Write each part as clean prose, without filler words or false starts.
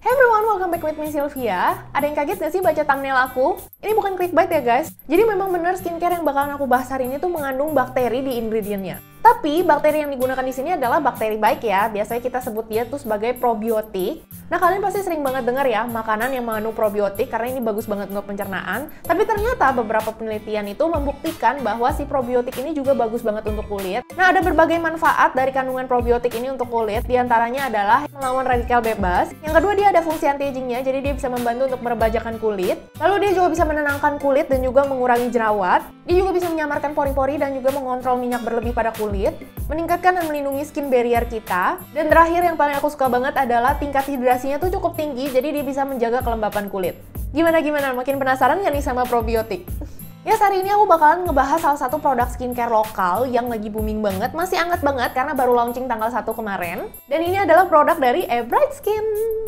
Hey everyone, welcome back with me Sylvia. Ada yang kaget gak sih baca thumbnail aku? Ini bukan clickbait ya guys. Jadi memang bener skincare yang bakalan aku bahas hari ini tuh mengandung bakteri di ingredientnya. Tapi bakteri yang digunakan di sini adalah bakteri baik ya. Biasanya kita sebut dia tuh sebagai probiotik. Nah kalian pasti sering banget dengar ya makanan yang mengandung probiotik karena ini bagus banget untuk pencernaan. Tapi ternyata beberapa penelitian itu membuktikan bahwa si probiotik ini juga bagus banget untuk kulit. Nah ada berbagai manfaat dari kandungan probiotik ini untuk kulit. Di antaranya adalah melawan radikal bebas. Yang kedua dia ada fungsi anti-agingnya, jadi dia bisa membantu untuk merebajakan kulit. Lalu dia juga bisa menenangkan kulit dan juga mengurangi jerawat. Dia juga bisa menyamarkan pori-pori dan juga mengontrol minyak berlebih pada kulit, meningkatkan dan melindungi skin barrier kita. Dan terakhir yang paling aku suka banget adalah tingkat hidrasinya tuh cukup tinggi, jadi dia bisa menjaga kelembapan kulit. Gimana? Makin penasaran gak nih sama probiotik? Ya, hari ini aku bakalan ngebahas salah satu produk skincare lokal yang lagi booming banget, masih anget banget karena baru launching tanggal 1 kemarin. Dan ini adalah produk dari Ebright Skin.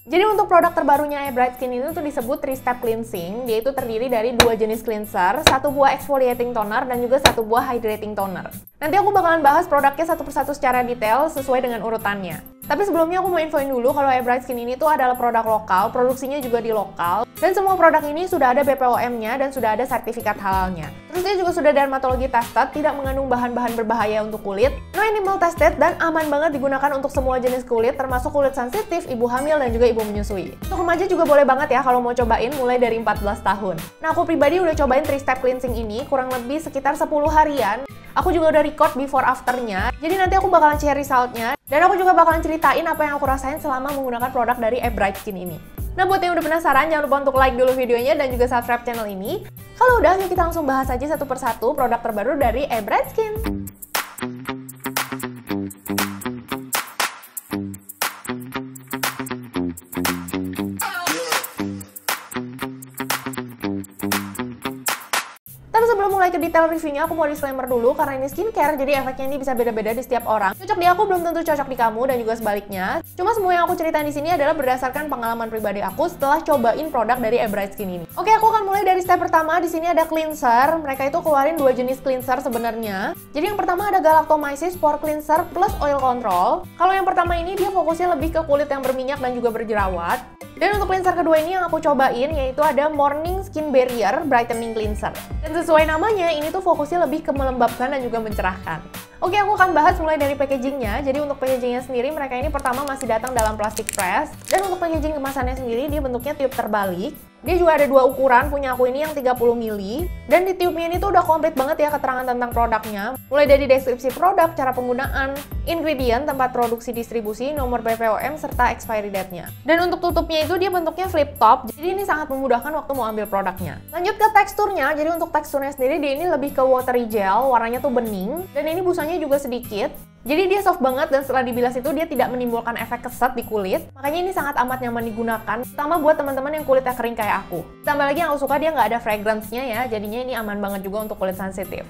Jadi untuk produk terbarunya Ebright Skin ini tuh disebut 3-step cleansing. Dia itu terdiri dari 2 jenis cleanser, 1 buah exfoliating toner dan juga 1 buah hydrating toner. Nanti aku bakalan bahas produknya satu persatu secara detail sesuai dengan urutannya. Tapi sebelumnya aku mau infoin dulu kalau Ebright Skin ini tuh adalah produk lokal, produksinya juga di lokal, dan semua produk ini sudah ada BPOM-nya dan sudah ada sertifikat halalnya. Terus dia juga sudah dermatologi tested, tidak mengandung bahan-bahan berbahaya untuk kulit, no animal tested, dan aman banget digunakan untuk semua jenis kulit, termasuk kulit sensitif, ibu hamil, dan juga ibu menyusui. Untuk remaja juga boleh banget ya kalau mau cobain mulai dari 14 tahun. Nah aku pribadi udah cobain 3-step cleansing ini kurang lebih sekitar 10 harian. Aku juga udah record before afternya, jadi nanti aku bakalan share resultnya, dan aku juga bakalan ceritain apa yang aku rasain selama menggunakan produk dari Ebright Skin ini. Nah buat yang udah penasaran, jangan lupa untuk like dulu videonya dan juga subscribe channel ini. Kalau udah, yuk kita langsung bahas aja satu persatu produk terbaru dari Ebright Skin. Tapi sebelum mulai ke detail reviewnya, aku mau disclaimer dulu karena ini skincare, jadi efeknya ini bisa beda-beda di setiap orang. Cocok di aku belum tentu cocok di kamu dan juga sebaliknya. Cuma semua yang aku ceritain di sini adalah berdasarkan pengalaman pribadi aku setelah cobain produk dari Ebright Skin ini. Oke, aku akan mulai dari step pertama. Di sini ada cleanser. Mereka itu keluarin 2 jenis cleanser sebenarnya. Jadi yang pertama ada Galactomyces Pore Cleanser plus Oil Control. Kalau yang pertama ini dia fokusnya lebih ke kulit yang berminyak dan juga berjerawat. Dan untuk cleanser kedua ini yang aku cobain yaitu ada Morning Skin Barrier Brightening Cleanser. Dan sesuai namanya, ini tuh fokusnya lebih ke melembabkan dan juga mencerahkan. Oke, aku akan bahas mulai dari packagingnya. Jadi untuk packagingnya sendiri, mereka ini pertama masih datang dalam plastik press. Dan untuk packaging kemasannya sendiri, dia bentuknya tiup terbalik. Dia juga ada 2 ukuran, punya aku ini yang 30 ml. Dan di tiupnya ini tuh udah komplit banget ya keterangan tentang produknya. Mulai dari deskripsi produk, cara penggunaan, ingredient, tempat produksi, distribusi, nomor BPOM, serta expiry date-nya. Dan untuk tutupnya itu dia bentuknya flip top, jadi ini sangat memudahkan waktu mau ambil produknya. Lanjut ke teksturnya, jadi untuk teksturnya sendiri dia ini lebih ke watery gel, warnanya tuh bening. Dan ini busanya juga sedikit. Jadi dia soft banget dan setelah dibilas itu dia tidak menimbulkan efek keset di kulit. Makanya ini sangat amat nyaman digunakan, terutama buat teman-teman yang kulitnya kering kayak aku. Tambah lagi yang aku suka dia nggak ada fragrance-nya ya, jadinya ini aman banget juga untuk kulit sensitif.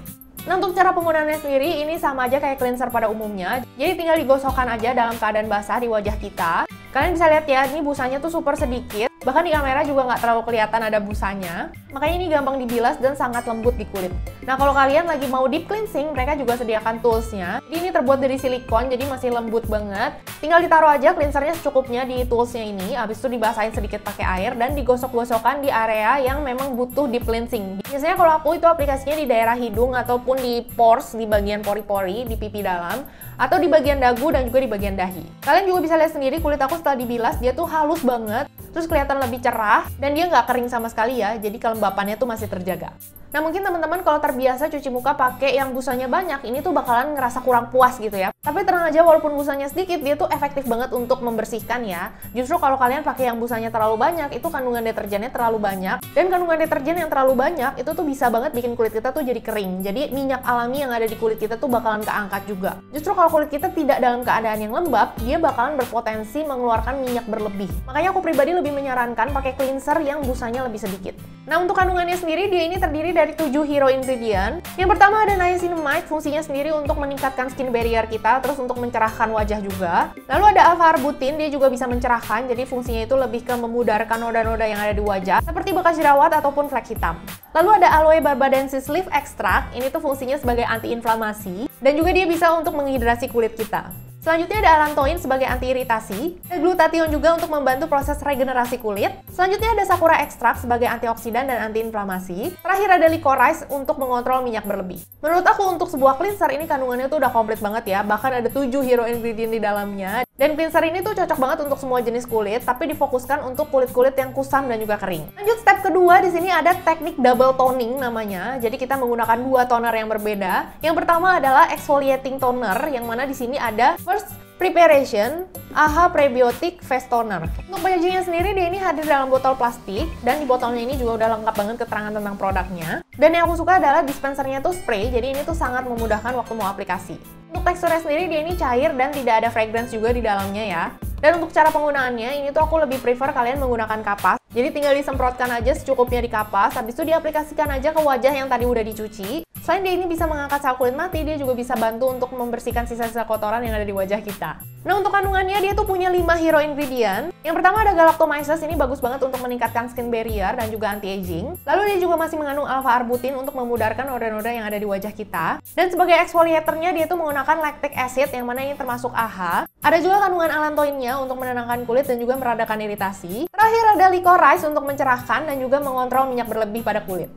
Nah untuk cara penggunaannya sendiri ini sama aja kayak cleanser pada umumnya. Jadi tinggal digosokkan aja dalam keadaan basah di wajah kita. Kalian bisa lihat ya, ini busanya tuh super sedikit. Bahkan di kamera juga nggak terlalu kelihatan ada busanya. Makanya ini gampang dibilas dan sangat lembut di kulit. Nah kalau kalian lagi mau deep cleansing, mereka juga sediakan toolsnya. Jadi ini terbuat dari silikon, jadi masih lembut banget. Tinggal ditaruh aja cleansernya secukupnya di toolsnya ini. Habis itu dibasahin sedikit pakai air dan digosok-gosokkan di area yang memang butuh deep cleansing. Biasanya kalau aku itu aplikasinya di daerah hidung ataupun di pores, di bagian pori-pori, di pipi dalam, atau di bagian dagu dan juga di bagian dahi. Kalian juga bisa lihat sendiri kulit aku setelah dibilas, dia tuh halus banget, terus kelihatan lebih cerah, dan dia nggak kering sama sekali ya, jadi kelembapannya tuh masih terjaga. Nah mungkin teman-teman kalau terbiasa cuci muka pakai yang busanya banyak, ini tuh bakalan ngerasa kurang puas gitu ya. Tapi tenang aja, walaupun busanya sedikit, dia tuh efektif banget untuk membersihkan ya. Justru kalau kalian pakai yang busanya terlalu banyak, itu kandungan deterjennya terlalu banyak. Dan kandungan deterjen yang terlalu banyak, itu tuh bisa banget bikin kulit kita tuh jadi kering. Jadi minyak alami yang ada di kulit kita tuh bakalan keangkat juga. Justru kalau kulit kita tidak dalam keadaan yang lembab, dia bakalan berpotensi mengeluarkan minyak berlebih. Makanya aku pribadi lebih menyarankan pakai cleanser yang busanya lebih sedikit. Nah untuk kandungannya sendiri, dia ini terdiri dari 7 hero ingredient. Yang pertama ada niacinamide, fungsinya sendiri untuk meningkatkan skin barrier kita, terus untuk mencerahkan wajah juga. Lalu ada alpha-arbutin, dia juga bisa mencerahkan, jadi fungsinya itu lebih ke memudarkan noda-noda yang ada di wajah, seperti bekas jerawat ataupun flek hitam. Lalu ada aloe barbadensis leaf extract, ini tuh fungsinya sebagai anti-inflamasi, dan juga dia bisa untuk menghidrasi kulit kita. Selanjutnya ada allantoin sebagai anti-iritasi, ada glutathione juga untuk membantu proses regenerasi kulit. Selanjutnya ada sakura extract sebagai antioksidan dan anti-inflamasi. Terakhir ada licorice untuk mengontrol minyak berlebih. Menurut aku untuk sebuah cleanser ini kandungannya tuh udah komplit banget ya, bahkan ada 7 hero ingredient di dalamnya. Dan cleanser ini tuh cocok banget untuk semua jenis kulit, tapi difokuskan untuk kulit-kulit yang kusam dan juga kering. Lanjut step kedua, di sini ada teknik double toning namanya. Jadi kita menggunakan 2 toner yang berbeda. Yang pertama adalah exfoliating toner, yang mana di sini ada First Preparation AHA Prebiotic Face Toner. Untuk packagingnya sendiri, dia ini hadir dalam botol plastik, dan di botolnya ini juga udah lengkap banget keterangan tentang produknya. Dan yang aku suka adalah dispensernya tuh spray, jadi ini tuh sangat memudahkan waktu mau aplikasi. Untuk teksturnya sendiri, dia ini cair dan tidak ada fragrance juga di dalamnya ya. Dan untuk cara penggunaannya, ini tuh aku lebih prefer kalian menggunakan kapas. Jadi tinggal disemprotkan aja secukupnya di kapas, habis itu diaplikasikan aja ke wajah yang tadi udah dicuci. Selain dia ini bisa mengangkat sel kulit mati, dia juga bisa bantu untuk membersihkan sisa-sisa kotoran yang ada di wajah kita. Nah, untuk kandungannya dia tuh punya 5 hero ingredient. Yang pertama ada galactomyces, ini bagus banget untuk meningkatkan skin barrier dan juga anti-aging. Lalu dia juga masih mengandung alpha-arbutin untuk memudarkan noda-noda yang ada di wajah kita. Dan sebagai exfoliatornya dia tuh menggunakan lactic acid yang mana ini termasuk AHA. Ada juga kandungan allantoinnya untuk menenangkan kulit dan juga meredakan iritasi. Terakhir ada licorice untuk mencerahkan dan juga mengontrol minyak berlebih pada kulit.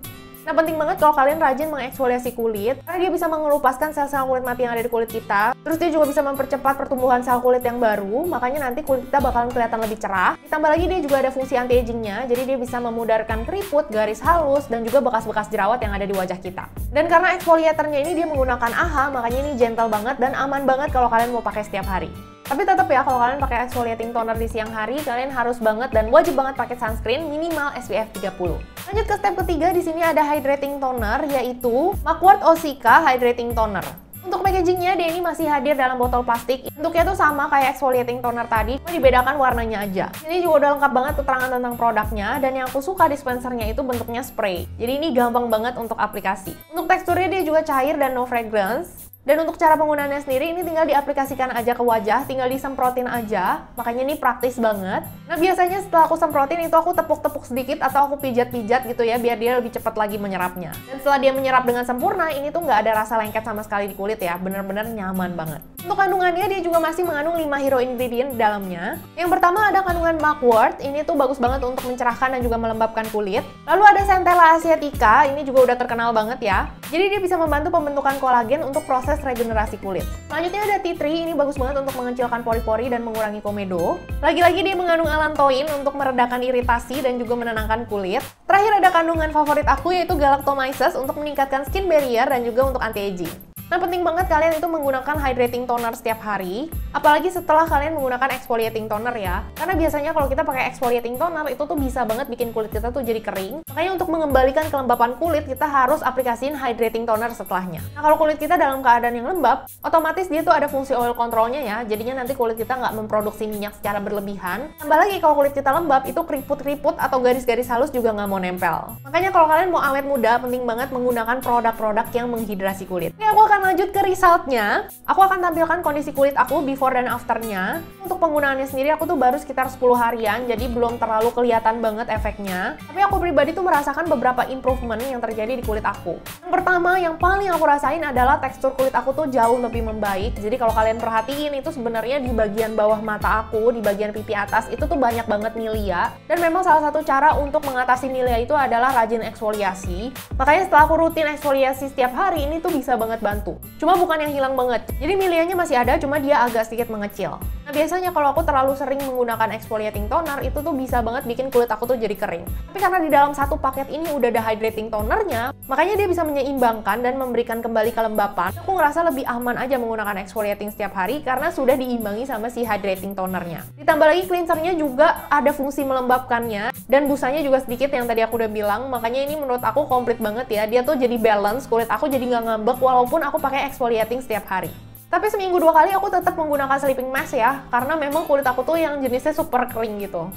Nah, penting banget kalau kalian rajin mengeksfoliasi kulit, karena dia bisa mengelupaskan sel-sel kulit mati yang ada di kulit kita. Terus dia juga bisa mempercepat pertumbuhan sel kulit yang baru, makanya nanti kulit kita bakalan kelihatan lebih cerah. Ditambah lagi dia juga ada fungsi anti-agingnya, jadi dia bisa memudarkan keriput, garis halus, dan juga bekas-bekas jerawat yang ada di wajah kita. Dan karena eksfoliatornya ini dia menggunakan AHA, makanya ini gentle banget dan aman banget kalau kalian mau pakai setiap hari. Tapi tetap ya, kalau kalian pakai exfoliating toner di siang hari, kalian harus banget dan wajib banget pakai sunscreen minimal SPF 30. Lanjut ke step ketiga, di sini ada hydrating toner, yaitu Mugwort Ossika Hydrating Toner. Untuk packagingnya, dia ini masih hadir dalam botol plastik. Bentuknya tuh sama kayak exfoliating toner tadi, cuma dibedakan warnanya aja. Ini juga udah lengkap banget keterangan tentang produknya, dan yang aku suka dispensernya itu bentuknya spray. Jadi ini gampang banget untuk aplikasi. Untuk teksturnya dia juga cair dan no fragrance. Dan untuk cara penggunaannya sendiri, ini tinggal diaplikasikan aja ke wajah, tinggal disemprotin aja, makanya ini praktis banget. Nah, biasanya setelah aku semprotin itu aku tepuk-tepuk sedikit atau aku pijat-pijat gitu ya, biar dia lebih cepat lagi menyerapnya. Dan setelah dia menyerap dengan sempurna, ini tuh nggak ada rasa lengket sama sekali di kulit ya, bener-bener nyaman banget. Untuk kandungannya, dia juga masih mengandung 5 hero ingredient di dalamnya. Yang pertama ada kandungan Mugwort, ini tuh bagus banget untuk mencerahkan dan juga melembabkan kulit. Lalu ada Centella asiatica, ini juga udah terkenal banget ya. Jadi dia bisa membantu pembentukan kolagen untuk proses regenerasi kulit. Selanjutnya ada tea tree, ini bagus banget untuk mengecilkan pori-pori dan mengurangi komedo. Lagi-lagi dia mengandung allantoin untuk meredakan iritasi dan juga menenangkan kulit. Terakhir ada kandungan favorit aku yaitu galactomyces untuk meningkatkan skin barrier dan juga untuk anti-aging. Nah, penting banget kalian itu menggunakan hydrating toner setiap hari, apalagi setelah kalian menggunakan exfoliating toner ya. Karena biasanya kalau kita pakai exfoliating toner itu tuh bisa banget bikin kulit kita tuh jadi kering. Makanya untuk mengembalikan kelembapan kulit, kita harus aplikasiin hydrating toner setelahnya. Nah, kalau kulit kita dalam keadaan yang lembab, otomatis dia tuh ada fungsi oil controlnya ya. Jadinya nanti kulit kita nggak memproduksi minyak secara berlebihan. Tambah lagi kalau kulit kita lembab, itu keriput-keriput atau garis-garis halus juga nggak mau nempel. Makanya kalau kalian mau awet muda, penting banget menggunakan produk-produk yang menghidrasi kulit. Ini aku akan lanjut ke resultnya. Aku akan tampilkan kondisi kulit aku before dan afternya. Untuk penggunaannya sendiri aku tuh baru sekitar 10 harian, jadi belum terlalu kelihatan banget efeknya. Tapi aku pribadi tuh merasakan beberapa improvement yang terjadi di kulit aku. Yang pertama, yang paling aku rasain adalah tekstur kulit aku tuh jauh lebih membaik. Jadi kalau kalian perhatiin itu sebenarnya di bagian bawah mata aku, di bagian pipi atas itu tuh banyak banget milia. Dan memang salah satu cara untuk mengatasi milia itu adalah rajin eksfoliasi. Makanya setelah aku rutin eksfoliasi setiap hari, ini tuh bisa banget bantu. Cuma bukan yang hilang banget. Jadi milianya masih ada, cuma dia agak sedikit mengecil. Nah, biasanya kalau aku terlalu sering menggunakan exfoliating toner, itu tuh bisa banget bikin kulit aku tuh jadi kering. Tapi karena di dalam satu paket ini udah ada hydrating tonernya, makanya dia bisa menyeimbangkan dan memberikan kembali kelembapan. Aku ngerasa lebih aman aja menggunakan exfoliating setiap hari karena sudah diimbangi sama si hydrating tonernya. Ditambah lagi cleansernya juga ada fungsi melembabkannya, dan busanya juga sedikit yang tadi aku udah bilang, makanya ini menurut aku komplit banget ya. Dia tuh jadi balance, kulit aku jadi nggak ngambek walaupun aku pakai exfoliating setiap hari. Tapi seminggu 2 kali aku tetap menggunakan sleeping mask ya, karena memang kulit aku tuh yang jenisnya super kering gitu.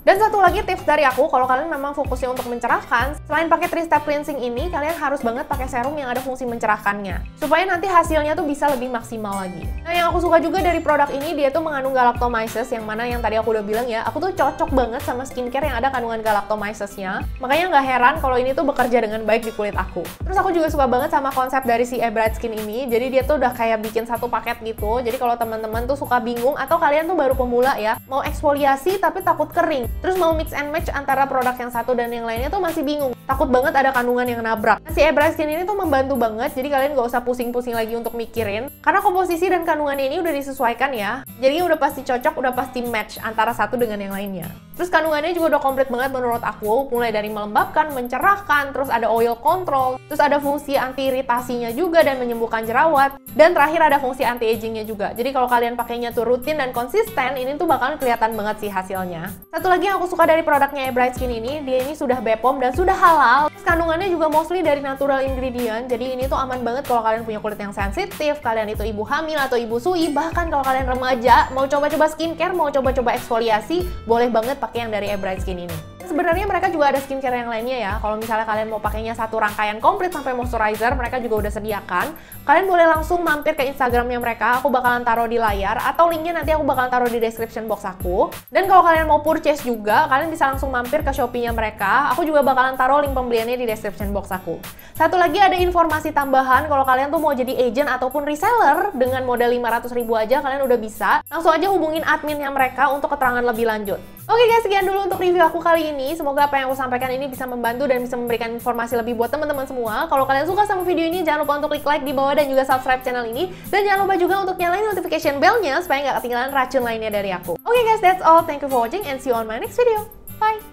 Dan satu lagi tips dari aku, kalau kalian memang fokusnya untuk mencerahkan, selain pakai 3-step cleansing ini, kalian harus banget pakai serum yang ada fungsi mencerahkannya, supaya nanti hasilnya tuh bisa lebih maksimal lagi. Nah, yang aku suka juga dari produk ini, dia tuh mengandung galactomyces, yang mana yang tadi aku udah bilang ya, aku tuh cocok banget sama skincare yang ada kandungan galactomyces-nya. Makanya nggak heran kalau ini tuh bekerja dengan baik di kulit aku. Terus aku juga suka banget sama konsep dari si Bright Skin ini, jadi dia tuh udah kayak bikin satu paket gitu. Jadi kalau teman-teman tuh suka bingung, atau kalian tuh baru pemula ya, mau eksfoliasi tapi takut kering, terus mau mix and match antara produk yang satu dan yang lainnya tuh masih bingung, takut banget ada kandungan yang nabrak. Nah, si Bright Skin ini tuh membantu banget, jadi kalian gak usah pusing-pusing lagi untuk mikirin, karena komposisi dan kandungannya ini udah disesuaikan ya, jadi udah pasti cocok, udah pasti match antara satu dengan yang lainnya. Terus kandungannya juga udah komplit banget menurut aku, mulai dari melembabkan, mencerahkan, terus ada oil control, terus ada fungsi anti iritasinya juga dan menyembuhkan jerawat, dan terakhir ada fungsi anti agingnya juga. Jadi kalau kalian pakainya tuh rutin dan konsisten, ini tuh bakalan kelihatan banget sih hasilnya. Satu lagi yang aku suka dari produknya Bright Skin ini, dia ini sudah BPOM dan sudah halal. Terus kandungannya juga mostly dari natural ingredient, jadi ini tuh aman banget kalau kalian punya kulit yang sensitif, kalian itu ibu hamil atau ibu sui, bahkan kalau kalian remaja, mau coba-coba skincare, mau coba-coba eksfoliasi, boleh banget pakai yang dari Bright Skin ini. Sebenarnya mereka juga ada skincare yang lainnya ya. Kalau misalnya kalian mau pakainya satu rangkaian komplit sampai moisturizer, mereka juga udah sediakan. Kalian boleh langsung mampir ke Instagramnya mereka, aku bakalan taruh di layar, atau linknya nanti aku bakalan taruh di description box aku. Dan kalau kalian mau purchase juga, kalian bisa langsung mampir ke Shopee-nya mereka. Aku juga bakalan taruh link pembeliannya di description box aku. Satu lagi ada informasi tambahan, kalau kalian tuh mau jadi agent ataupun reseller dengan modal 500.000 aja, kalian udah bisa. Langsung aja hubungin adminnya mereka untuk keterangan lebih lanjut. Oke guys, sekian dulu untuk review aku kali ini. Semoga apa yang aku sampaikan ini bisa membantu dan bisa memberikan informasi lebih buat teman-teman semua. Kalau kalian suka sama video ini, jangan lupa untuk klik like di bawah dan juga subscribe channel ini. Dan jangan lupa juga untuk nyalain notification bell-nya supaya nggak ketinggalan racun lainnya dari aku. Oke guys, that's all. Thank you for watching and see you on my next video. Bye!